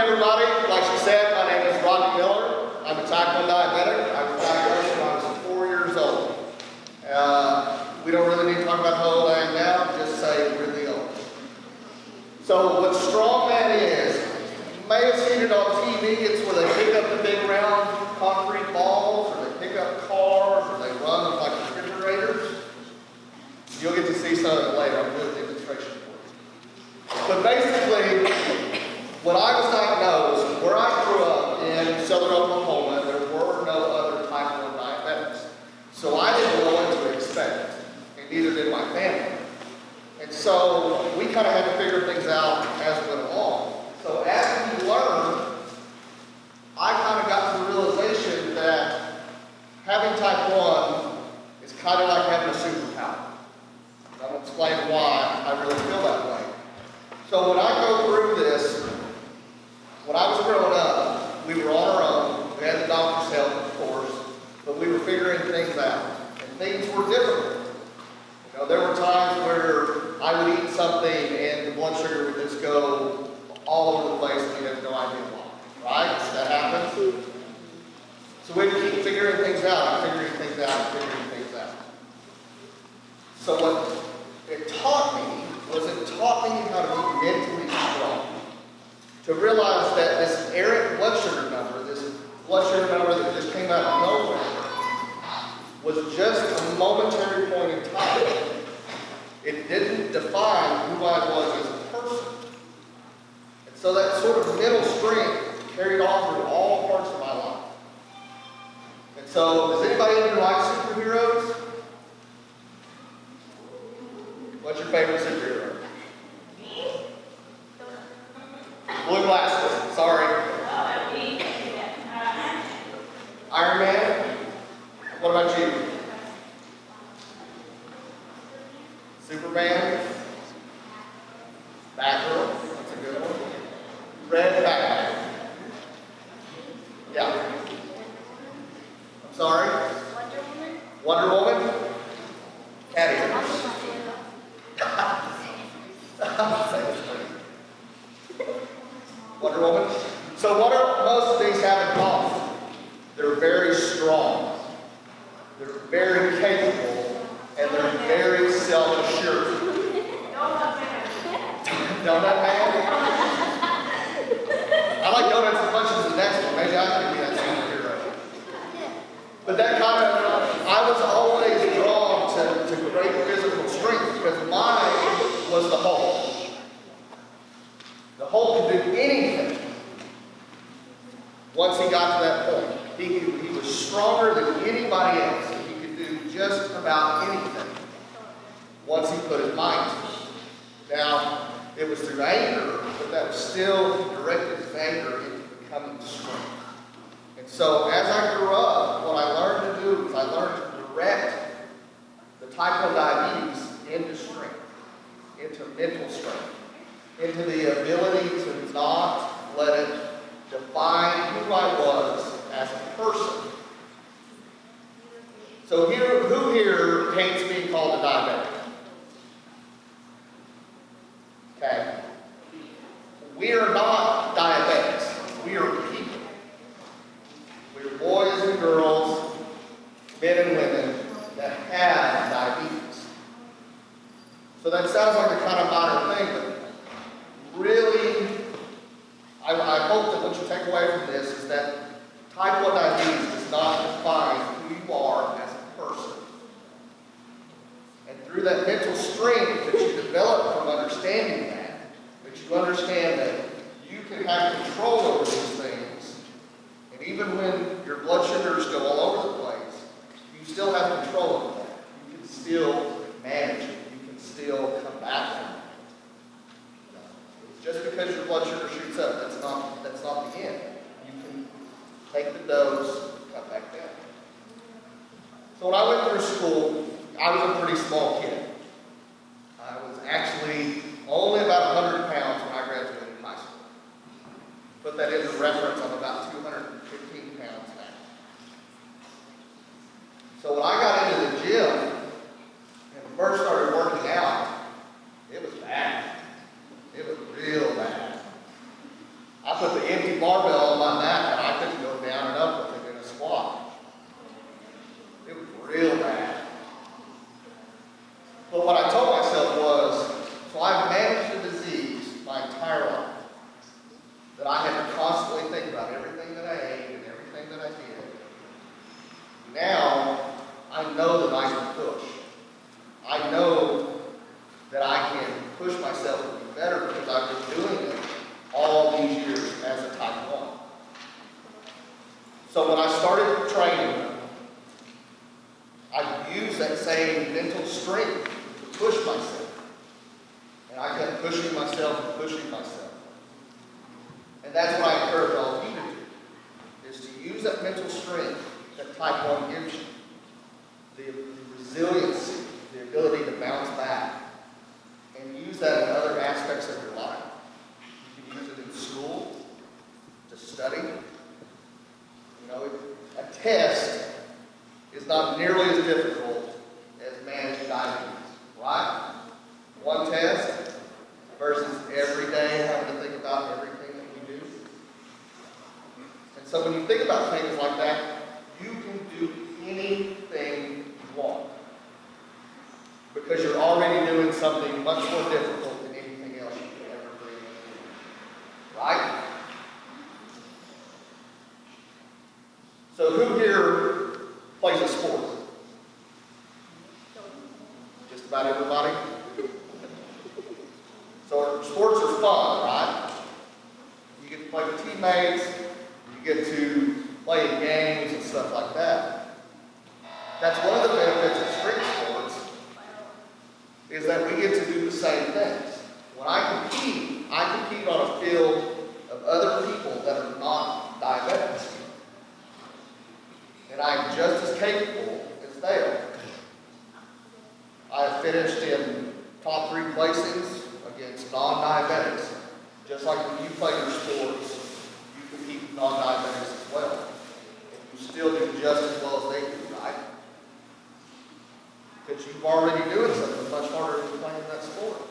everybody. Like she said, my name is Rodney Miller. I'm a type 1 diabetic. I was diagnosed when I was 4 years old. We don't really need to talk about how old I am now, just say really old. So what strongman is, you may have seen it on TV, it's where they pick up the big round concrete balls, or they pick up cars, or they run with like refrigerators. You'll get to see some of it later. I'll do a demonstration for you. But basically, when I was diagnosed, where I grew up in southern Oklahoma, there were no other type 1 diabetics. So I didn't know what to expect, and neither did my family. And so we kind of had to figure things out as we went along. So as we learned, I kind of got to the realization that having type 1 is kind of like having a superpower. And I'll explain why I really feel that way. So when I go through this, when I was growing up, we were on our own. We had the doctor's help, of course, but we were figuring things out. And things were difficult. You know, there were times where I would eat something and the blood sugar would just go all over the place and you have no idea why. Right? That happens. So we had to keep figuring things out and figuring things out and figuring things out. So what it taught me was it taught me how to be mentally strong. To realize that this errant blood sugar number, this blood sugar number that just came out of nowhere, was just a momentary point in time. It didn't define who I was as a person. And so that sort of mental strength carried on through all parts of my life. And so, does anybody in here like superheroes? What's your favorite superhero? Blue glasses, sorry. Iron Man? What about you? Superman? Batgirl? That's a good one. Red Batman. Yeah. I'm sorry? Wonder Woman? Cat ears. Wonder Woman. So what do most of these have in common? They're very strong. They're very capable. And they're very self-assured. Donut Man? I like donuts as much as the next one. Maybe I can be that superhero. But that kind of, I was always drawn to great physical strength because mine was the Hulk. The Hulk could do anything once he got to that point. He was stronger than anybody else. He could do just about anything once he put his mind to it. Now, it was through anger, but that was still, he directed his anger into becoming strength. And so as I grew up, what I learned to do is I learned to direct the type 1 diabetes into strength, into mental strength, into the ability to not let it define who I was as a person. So who here hates being called a diabetic? Okay. We are not diabetics. We are people. We are boys and girls, men and women that have diabetes. So that sounds like a kind of minor thing, but really, I hope that what you take away from this is that type 1 diabetes does not define who you are as a person. And through that mental strength that you develop from understanding that you understand that you can have control over these things, and even when your blood sugars go all over the place, you still have control over that. You can still manage it. You can still come back from it. Just because your blood sugar shoots up, that's not the end. You can take the dose, come back down. So when I went through school, I was a pretty small kid. I was actually only about 100 pounds when I graduated high school. Put that into reference, I'm about 215 pounds now. So when I got into the gym and first started working out, it was bad. It was real bad. I I put the empty barbell on my mat and I couldn't go down and up with it in a squat. It was real bad. But what I told myself was, so I've managed a disease my entire life that I had to constantly think about everything that I ate and everything that I did. Now, I know that I can push. I know that I can push myself to be better because I've been doing it all these years as a type 1. So when I started training, I used that same mental strength to push myself. And I kept pushing myself and pushing myself. And that's what I encourage all of you to do, is to use that mental strength that type 1 gives you. The resiliency, the ability to bounce back, and use that in other aspects of your life. You can use it in school, to study. You know, a test is not nearly as difficult as managing diabetes, right? One test versus every day having to think about everything that we do. And so when you think about things like that, you can do anything you want. Because you're already doing something much more difficult than anything else you could ever dream of doing. Right? So who here plays a sport? Just about everybody? So sports are fun, right? You get to play with teammates, you get to play in games and stuff like that. That's one of the benefits of street sports, is that we get to do the same things. When I compete on a field of other people that are not diabetics. And I'm just as capable as they are. I have finished in top 3 placings against non-diabetics. Just like when you play your sports, you compete with non-diabetics as well. And you still do just as well as they do, right? Because you're already doing something much harder than playing that sport.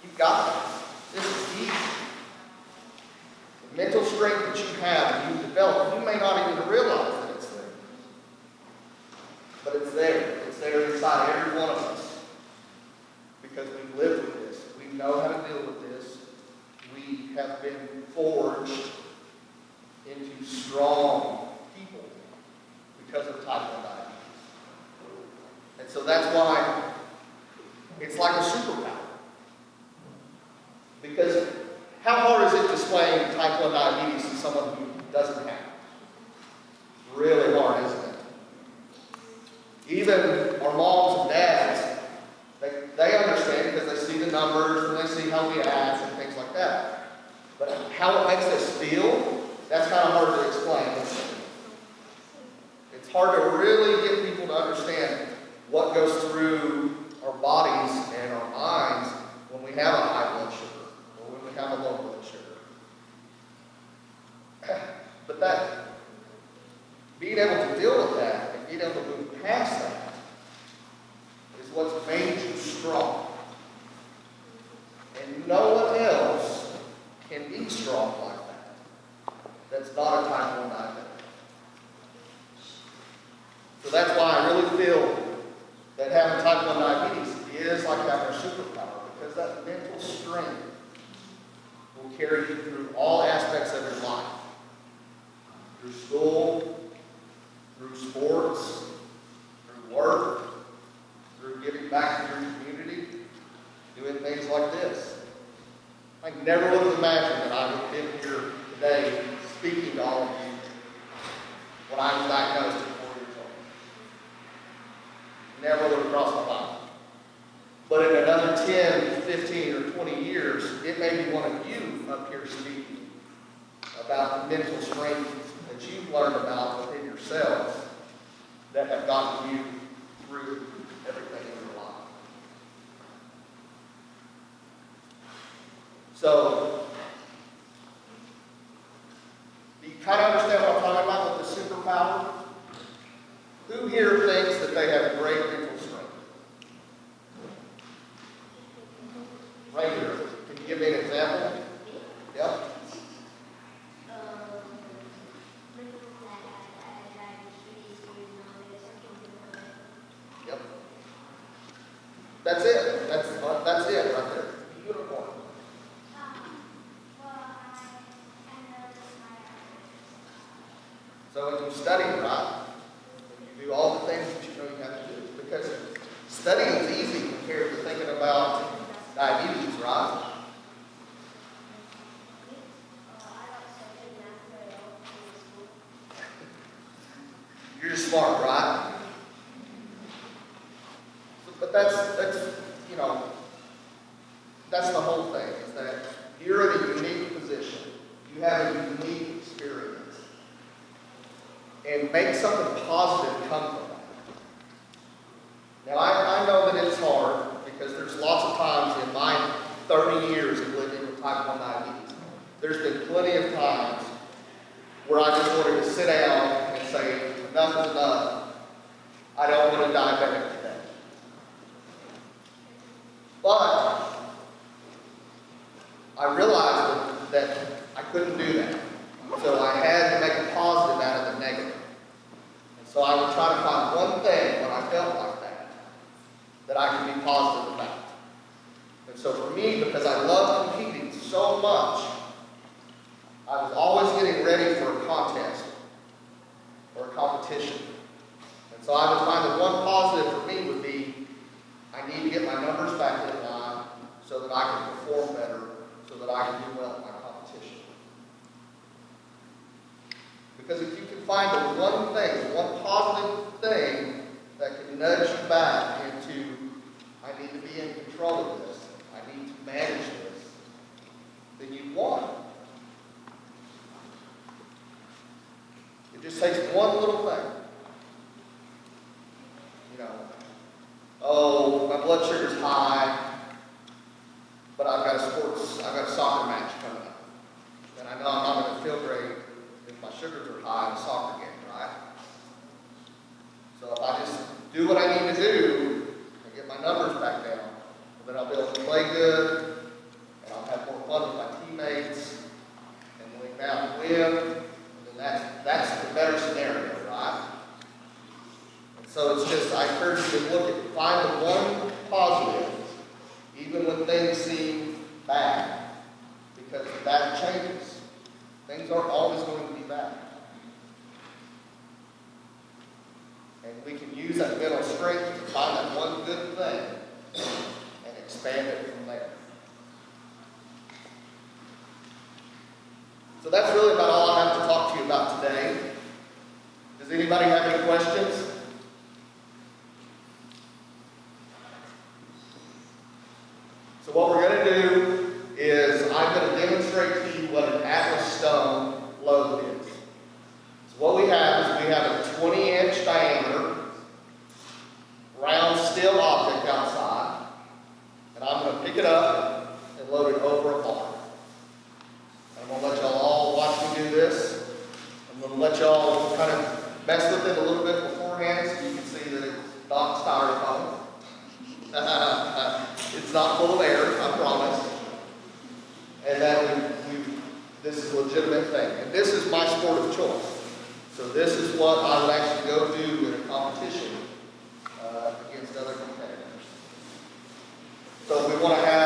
You've got this. This is easy. The mental strength that you have and you develop, you may not even realize that it's there. But it's there. It's there inside every one of us. Because we've lived with this. We know how to deal with this. We have been forged into strong people because of type 1 diabetes. And so that's why it's like a superpower. Because how hard is it displaying type 1 diabetes to someone who doesn't have it? Really hard, isn't it? Even our moms and dads, they understand because they see the numbers and they see how we act and things like that. But how it makes us feel, that's kind of hard to explain, isn't it? It's hard to really get people to understand what goes through our bodies and our minds when we have a high blood sugar or when we have a low blood sugar. But that, being able to deal with that and being able to move past that is what's made you strong. And no one else can be strong like that. That's not a type 1 diabetic. So that's why I really feel that having type 1 diabetes is like having a superpower, because that mental strength will carry you through all aspects of your life. Through school, through sports, through work, through giving back to your community, doing things like this. I never would have imagined that I would have been here today speaking to all of you when I was diagnosed at 4 years old. Never would have crossed my mind. But in another 10, 15, or 20 years, it may be one of you up here speaking about the mental strength that you've learned about within yourselves that have gotten you through everything in your life. So, do you kind of understand what I'm talking about with the superpower? Who here thinks that they have great mental strength? Right here. Can you give me an example? Yep. That's it. That's it right there. Unicorn. So when you study, right, when you do all the things that you know you have to do, because studying is easy compared to thinking about diabetes, right? You're just smart, right? But that's you know, that's the whole thing, is that you're in a unique position. You have a unique experience. And make something positive come from that. Now, I know that it's hard because there's lots of times in my 30 years of living with type 1 diabetes, there's been plenty of times where I just wanted to sit down and say, enough is enough. I don't want a diabetic today. But I realized that I couldn't do that. So I had to make a positive out of the negative. And so I would try to find one thing when I felt like that I could be positive about. And so for me, because I love competing so much, I was always getting ready for a contest or a competition. And so I would find that one positive for me would be, I need to get my numbers back in line so that I can perform better, so that I can do well in my competition. Because if you can find the one thing, one positive thing that can nudge you back into, I need to be in control of this, I need to manage this, then you've won. It just takes one little thing. You know, oh, my blood sugar's high, but I've got a soccer match coming up. And I know I'm not going to feel great if my sugars are high in a soccer game, right? So if I just do what I need to do and get my numbers back down, then I'll be able to play good, and I'll have more fun with my teammates, and when we go out and win, then that's the better scenario, right? And so it's just, I encourage you to find the one positive, even when things seem bad, because that changes. Things aren't always going to be bad. And we can use that mental strength to find that one good thing and expand it from there. So that's really about all I have to talk to you about today. Does anybody have any questions? So what we're going to do is I'm going to demonstrate to you what an Atlas stone load is. So what we have is we have a 20-inch diameter round steel object outside, and I'm going to pick it up and load it over a bar. I'm going to let y'all all watch me do this. I'm going to let y'all kind of mess with it a little bit beforehand so you can see that it's not styrofoam. It's not full of air, I promise. And that this is a legitimate thing. And this is my sport of choice. So this is what I would actually go do in a competition against other competitors. So we want to have